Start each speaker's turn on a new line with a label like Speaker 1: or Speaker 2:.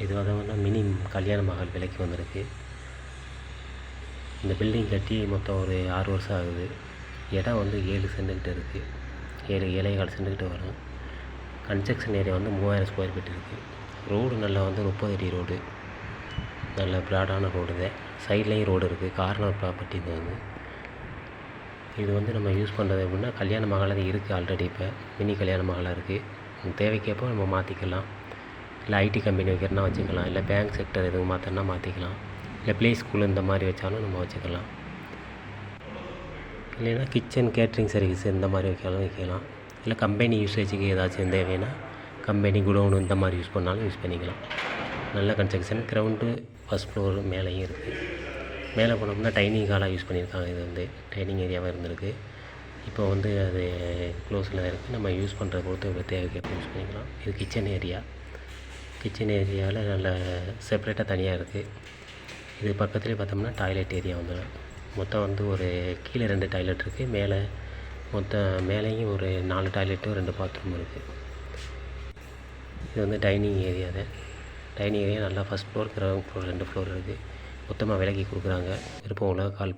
Speaker 1: இது வந்து மினி கல்யாண மகள் விலைக்கு வந்திருக்கு. இந்த பில்டிங் கட்டி மொத்தம் ஒரு 6 வருஷம் ஆகுது. இடம் வந்து 7 சென்ட்டுக்கிட்ட இருக்குது. 7.25 சென்ட்டுக்கிட்ட வரும். கன்ஸ்ட்ரக்ஷன் ஏரியா வந்து 3000 ஸ்கொயர் ஃபீட் இருக்குது. ரோடு நல்லா வந்து 30 அடி ரோடு, நல்ல ப்ராடான ரோடு தான். சைட்லேயும் ரோடு இருக்குது. கார்னர் ப்ராப்பர்ட்டி இது வந்து நம்ம யூஸ் பண்ணுறது எப்படின்னா, கல்யாண மகாலாக இருக்குது ஆல்ரெடி. இப்போ மினி கல்யாண மகாலாக இருக்குது. தேவைக்கேற்போ நம்ம மாற்றிக்கலாம். இல்லை ஐடி கம்பெனி வைக்கிறனா வச்சுக்கலாம். இல்லை பேங்க் செக்டர் எதுவும் மாற்றினா மாற்றிக்கலாம். இல்லை ப்ளே ஸ்கூல் இந்த மாதிரி வச்சாலும் நம்ம வச்சுக்கலாம். இல்லைன்னா கிச்சன் கேட்ரிங் சர்வீஸ் இந்த மாதிரி வைக்கலாம். இல்லை கம்பெனி யூசேஜுக்கு ஏதாச்சும் தேவைன்னா கம்பெனி குடோனு இந்த மாதிரி யூஸ் பண்ணாலும் யூஸ் பண்ணிக்கலாம். நல்ல கன்ஸ்ட்ரக்ஷன். கிரவுண்டு ஃபஸ்ட் ஃப்ளோரு மேலேயும் இருக்குது. மேலே போனோம்னா டைனிங் ஹாலாக யூஸ் பண்ணியிருக்காங்க. இது வந்து டைனிங் ஏரியாவாக இருந்திருக்கு. இப்போ வந்து அது க்ளோஸில் இருக்குது. நம்ம யூஸ் பண்ணுற பொறுத்து தேவைக்கு யூஸ் பண்ணிக்கலாம். இது கிச்சன் ஏரியா. கிச்சன் ஏரியாவில் நல்ல செப்பரேட்டாக தனியாக இருக்குது. இது பக்கத்துலேயே பார்த்தோம்னா டாய்லெட் ஏரியா வந்துடும். மொத்தம் வந்து ஒரு கீழே 2 டாய்லெட் இருக்குது. மேலேயும் ஒரு 4 டாய்லெட்டும் 2 பாத்ரூம் இருக்குது. இது வந்து டைனிங் ஏரியா தான். டைனிங் ஏரியா நல்லா first floor, ground floor 2 floor இருக்குது. மொத்தமாக விலைக்கு கொடுக்குறாங்க. விருப்பம் உள்ள கால்